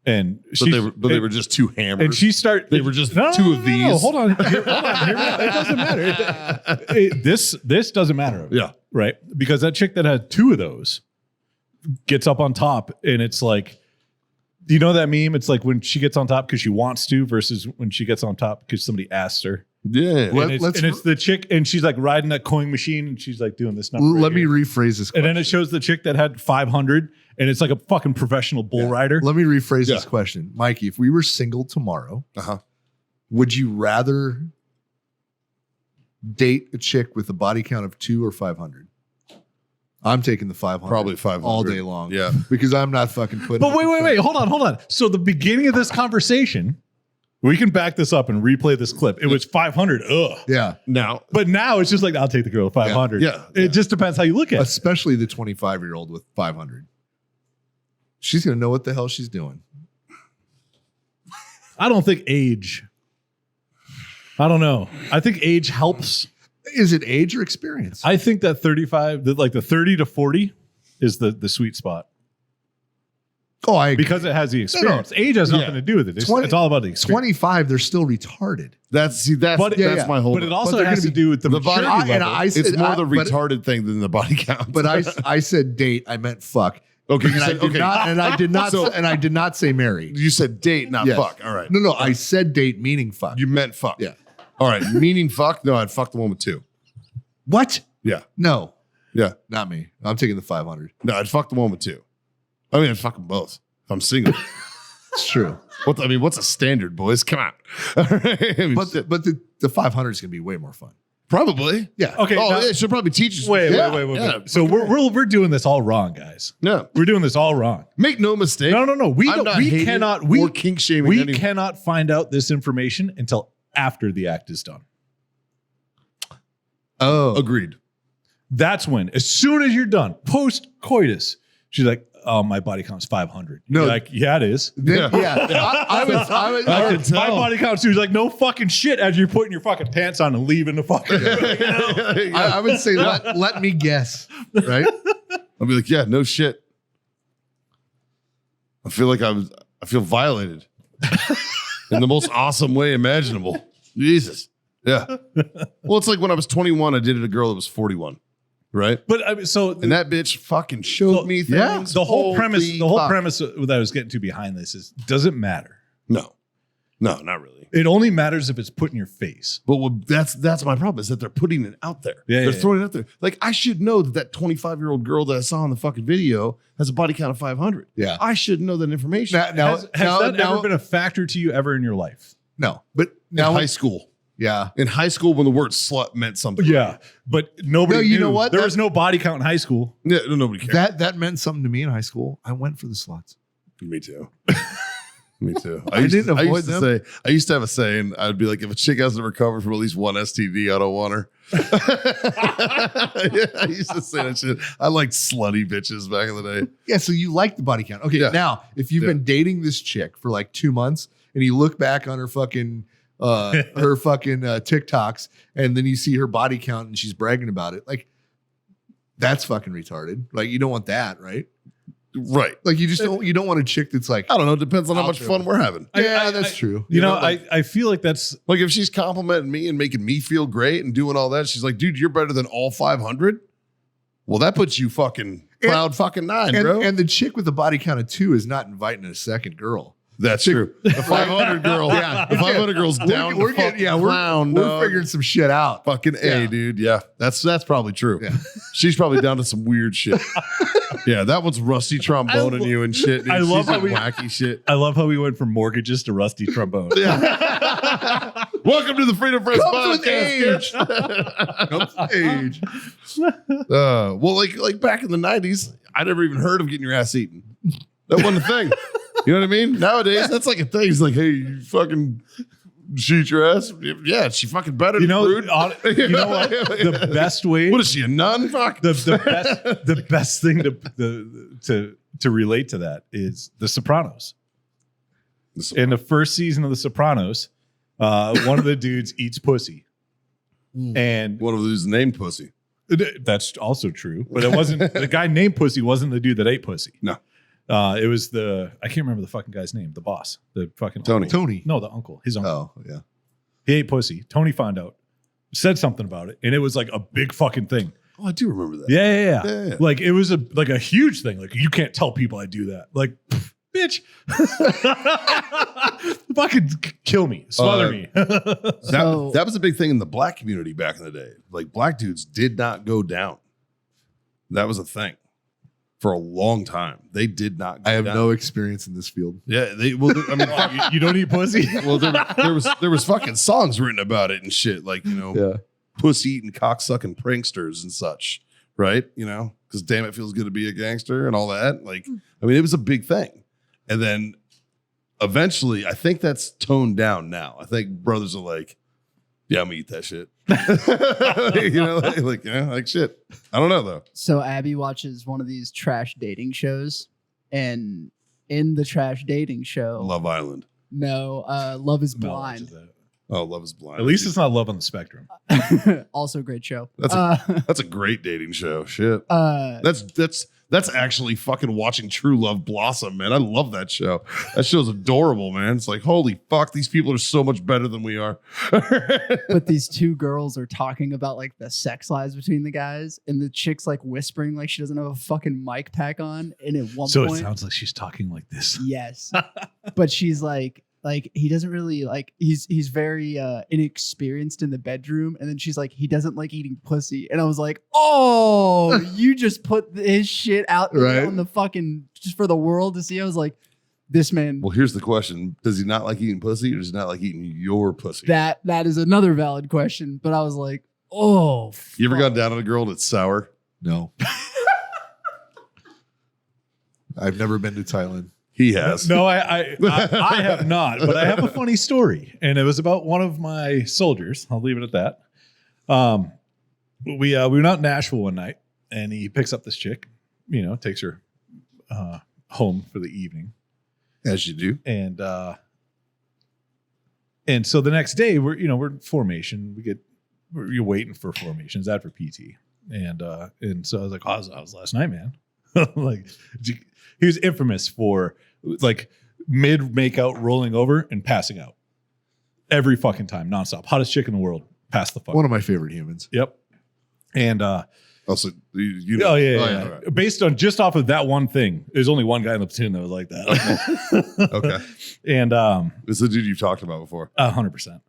and But they were just two hammers. and she start They were just two of No, these. hold on. Hear me out. It doesn't matter. This doesn't matter. Yeah. Right? Because that chick that had 2 of those gets up on top and it's like, you know that meme? It's like when she gets on top because she wants to versus when she gets on top because somebody asked her. Yeah. Let- And let's- it's the chick and she's like riding that coin machine and she's like doing this number. Let right me here. rephrase this And question. then it shows the chick that had 500 and it's like a fucking professional bull rider. Let me rephrase Yeah. this question. Mikey, if we were single tomorrow Uh-huh. Would you rather date a chick with a body count of 2 or 500? I'm taking the 500. Probably 500 all day long. Yeah. Because I'm not fucking putting. But wait, hold on. So the beginning of this conversation, we can back this up and replay this clip. It was 500. Ugh. Yeah. Now, But now it's just like, I'll take the girl with 500. Yeah. It just depends how you look at it. Especially the 25-year-old with 500. She's gonna know what the hell she's doing. I don't think age. I don't know. I think age helps. Is it age or experience? I think that 35, like the 30 to 40 is the sweet spot I agree. because it has the experience. Age has nothing to do with it. It's 20 all about the experience. 25, they're still retarded. that's But- that's my whole. But it also they're has gonna to do with the maturity body- and level. I said- it's more the but- retarded thing than the body count. But I said date, I meant fuck. okay, you And I said, did okay. not and I did not say marry. You said date, not Yes. fuck. All right. No, I said date meaning fuck. You meant fuck. Yeah. All right. Meaning fuck. No, I'd fuck the one with 2. What? Yeah. No, Yeah. not me. I'm taking the 500. No, I'd fuck the one with 2. I mean, I'd fuck them both if I'm single. It's true. What's a standard, boys? Come on. All right. I mean, But shit. the 500 is gonna be way more fun. probably. Yeah. Okay. Oh, now- it should probably teach us. wait. Yeah. So we're doing this all wrong, guys. No. We're doing this all wrong. Make no mistake. No. We I'm don't. not We hating cannot. or kink shaming We anyone. cannot find out this information until after the act is done. Oh, Agreed. That's when, as soon as you're done, post coitus, she's like, "Oh, my body count's 500." No. You're like, yeah, it is. then, yeah. I was. I can My tell. body count's too. He's like, no fucking shit. As you're putting your fucking pants on and leaving the fucking. I would say let me guess. Right. I'll be like, yeah, no shit. I feel like I feel violated in the most awesome way imaginable. Jesus. Yeah. Well, it's like when I was 21, I dated a girl that was 41. Right. But I mean, so And that bitch fucking showed me things. yeah, the whole premise, Holy the whole fuck. premise that I was getting to behind this is, does it matter? No, not really. It only matters if it's put in your face. But that's my problem is that they're putting it out there. Yeah, they're yeah, throwing it out there. Like I should know that 25-year-old girl that I saw in the fucking video has a body count of 500. Yeah. I should know that information. Now, Has that ever been a factor to you ever in your life? no, but in now high school. yeah. In high school, when the word slut meant something. Yeah, but nobody. No, you knew. know what? There That- was no body count in high school. Yeah, nobody cares. That meant something to me in high school. I went for the sluts. Me too. Me too. I didn't avoid them. I used to have a saying. I'd be like, if a chick hasn't recovered from at least one STD, I don't want her. Yeah, I used to say that shit. I liked slutty bitches back in the day. Yeah, so you like the body count. Okay, Yeah. now if you've Yeah. been dating this chick for like 2 months and you look back on her fucking TikToks and then you see her body count and she's bragging about it, like that's fucking retarded. Like you don't want that, right? Right. Like you don't want a chick that's like, I don't know. It depends on how Out much there. fun we're having. yeah, that's true. You know, know, like- I feel like that's Like if she's complimenting me and making me feel great and doing all that, she's like, dude, you're better than all 500. Well, that puts you fucking cloud fucking 9, bro. And the chick with the body count of 2 is not inviting a second girl. That's true. The 500 girl. Yeah. The 500 girl's down we're to getting, fucking yeah, clown. we're dog. figuring some shit out. Fucking A, Yeah. dude. Yeah, that's probably true. Yeah. She's probably down to some weird shit. Yeah, that one's rusty tromboning you and shit. Dude. I love She's how in we- wacky shit. I love how we went from mortgages to rusty trombone. Yeah. Welcome to the Freedom Press Comes with podcast. Comes with age. Well, like back in the 90s, I never even heard of getting your ass eaten. That wasn't a thing. You know what I mean? Nowadays, that's like a thing. It's like, hey, you fucking shoot your ass. Yeah, she fucking better You than know, Rude. you know what? The best way, What is she, a nun? Fuck. the best thing to relate to that is The Sopranos. In the first season of The Sopranos, one of the dudes eats pussy, and One of those named pussy. that's also true. But it wasn't the guy named Pussy. Wasn't the dude that ate pussy? No. It was I can't remember the fucking guy's name. The boss, the fucking Tony. uncle. Tony. No, the uncle. His uncle. Oh, yeah. He ate pussy. Tony found out, said something about it, and it was like a big fucking thing. Oh, I do remember that. Yeah. Yeah. Like it was a huge thing. Like you can't tell people I do that. Like, pff, bitch, fucking kill me, smother me. That was a big thing in the black community back in the day. Like black dudes did not go down. That was a thing. for a long time. They did not. Go I have down. no experience in this field. Yeah, they. Well, I mean, You don't eat pussy? well, there was fucking songs written about it and shit, like Yeah. pussy eating, cock sucking pranksters and such, right? Because damn, it feels good to be a gangster and all that. Like, I mean, it was a big thing, and then eventually, I think that's toned down now. I think brothers are like, yeah, I'm gonna eat that shit. Like shit. I don't know though. So Abby watches one of these trash dating shows, and in the trash dating show, Love Island. no, Love is Mel Blind. watches that. Oh, Love is Blind. At least it's not Love on the Spectrum. Also a great show. That's a great dating show. Shit. That's actually fucking watching true love blossom, man. I love that show. That show's adorable, man. It's like, holy fuck, these people are so much better than we are. but these two girls are talking about like the sex lives between the guys, and the chick's like whispering like she doesn't have a fucking mic pack on, and at one So point, it sounds like she's talking like this. yes, but she's like he doesn't really like he's very inexperienced in the bedroom, and then she's like he doesn't like eating pussy, and I was like, oh, you just put his shit out there Right. on the fucking just for the world to see. I was like, this man. Well, here's the question. Does he not like eating pussy or does he not like eating your pussy? That is another valid question, but I was like, oh, You ever fuck. gone down on a girl that's sour? No. I've never been to Thailand. He has. No, I have not, but I have a funny story, and it was about one of my soldiers. I'll leave it at that. We were out in Nashville one night, and he picks up this chick, takes her home for the evening, As you do. and so the next day we're in formation. You're waiting for formation. Is that for PT? And so I was like, oh, I was last night, man. Like, he was infamous for like mid makeout rolling over and passing out every fucking time, nonstop. Hottest chick in the world, pass the fuck. One of my favorite humans. Yep. And Also, oh yeah. right. Based on just off of that one thing, there's only one guy in the platoon that was like that. Okay. And It's the dude you've talked about before. 100%.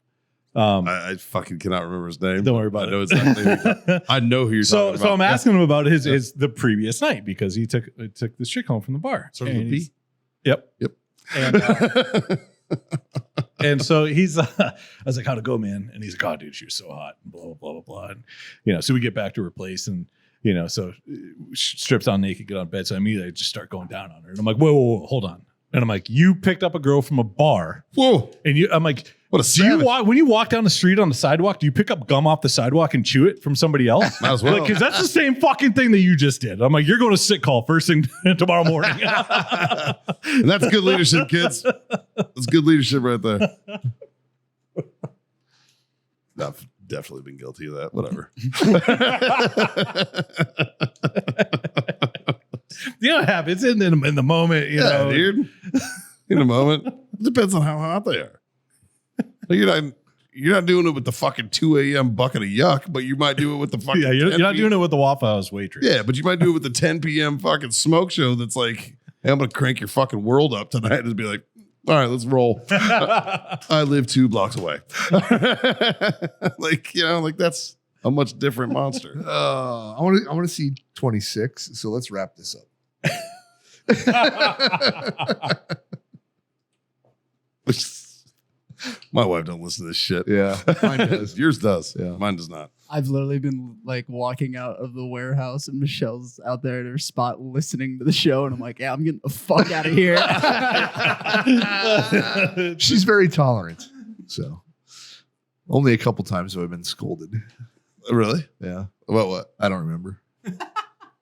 I fucking cannot remember his name. Don't worry about I know it. exactly. I know who you're So talking about. so I'm asking him about his the previous night because he took this chick home from the bar. Starts And with a he's- P? Yep. Yep. And and so he's I was like, how'd it go, man? And he's like, oh, dude, she was so hot, and blah blah blah blah blah. And so we get back to her place, and so she strips down naked, get on bed. So I immediately just start going down on her, and I'm like, whoa, hold on. And I'm like, you picked up a girl from a bar, Whoa. and I'm like, What a do you savage. when you walk down the street on the sidewalk, do you pick up gum off the sidewalk and chew it from somebody else? Might as well. Because that's the same fucking thing that you just did. I'm like, you're going to sick call first thing tomorrow morning. And that's good leadership, kids. That's good leadership right there. I've definitely been guilty of that. Whatever. What happens in the moment, Yeah, dude. In a moment. It depends on how hot they are. Like, you're not doing it with the fucking 2 a.m. bucket of yuck, but you might do it with the fucking Yeah, you're not doing it with the Waffle House waitress. Yeah, but you might do it with the 10 p.m. fucking smoke show that's like, hey, I'm gonna crank your fucking world up tonight and be like, all right, let's roll. I live 2 blocks away. Like that's a much different monster. I want to see 26. So let's wrap this up. My wife don't listen to this shit. Yeah, mine does. Yours does. Yeah. Mine does not. I've literally been like walking out of the warehouse, and Michelle's out there at her spot listening to the show, and I'm like, yeah, I'm getting the fuck out of here. She's very tolerant. So only a couple times have I been scolded. Really? Yeah, About what? I don't remember.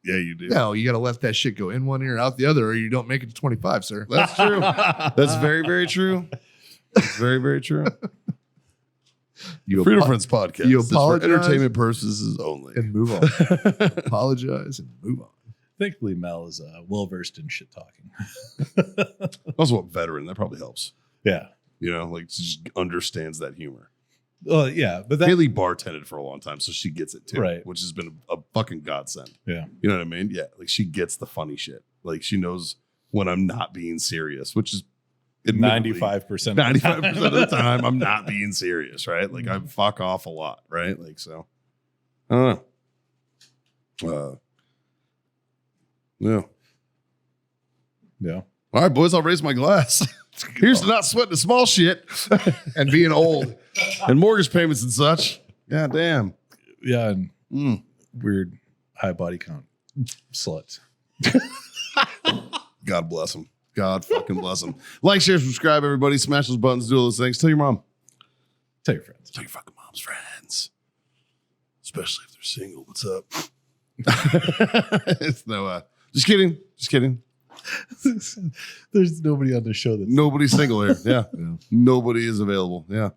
Yeah, you do. No, you got to let that shit go in one ear, out the other, or you don't make it to 25, sir. That's true. That's very, very true. That's very, very true. You Freedom apo- Friends podcast. you is for apologize entertainment purposes only. and move on. Apologize and move on. Thankfully, Mel is well versed in shit talking. Also, a veteran. That probably helps. Yeah. Like just understands that humor. Well, yeah, but that Haley bartended for a long time, so she gets it too. Right. Which has been a fucking godsend. yeah. You know what I mean? Yeah. Like she gets the funny shit. Like she knows when I'm not being serious, which is admittedly 95%. 95% of the time I'm not being serious, right? Like I fuck off a lot, right? Like so. I don't know. Yeah. Yeah. All right, boys, I'll raise my glass. Here's to not sweating the small shit And being old. and mortgage payments and such. God damn. Yeah. And Mm. weird high body count sluts. God bless them. God fucking bless them. Like, share, subscribe, everybody. Smash those buttons, do all those things. Tell your mom. Tell your friends. Tell your fucking mom's friends. Especially if they're single. What's up? It's no, just kidding. Just kidding. There's nobody on the show that's Nobody's single here. Yeah. Yeah. Nobody is available. Yeah.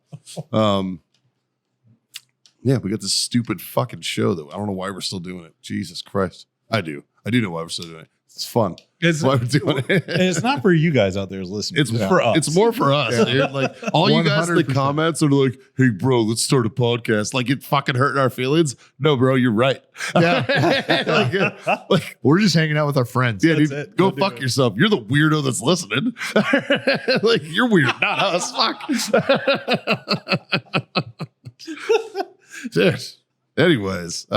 Yeah, we got this stupid fucking show that I don't know why we're still doing it. Jesus Christ. I do know why we're still doing it. It's fun. It's, That's why we're doing it. and it's not for you guys out there listening. It's for us. It's more for us, dude. Like all you guys in the 100%. comments are like, "Hey, bro, let's start a podcast." Like it fucking hurting our feelings. No, bro, you're right. Yeah. like We're just hanging out with our friends. yeah, That's dude, it. go Go do fuck it. yourself. You're the weirdo that's listening. Like you're weird, not us. Fuck. Dude. Anyways, 3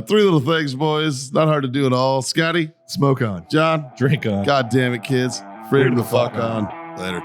little things, boys. Not hard to do at all. Scotty, Smoke on. John, Drink on. God damn it, kids. Freedom to fuck on. Later.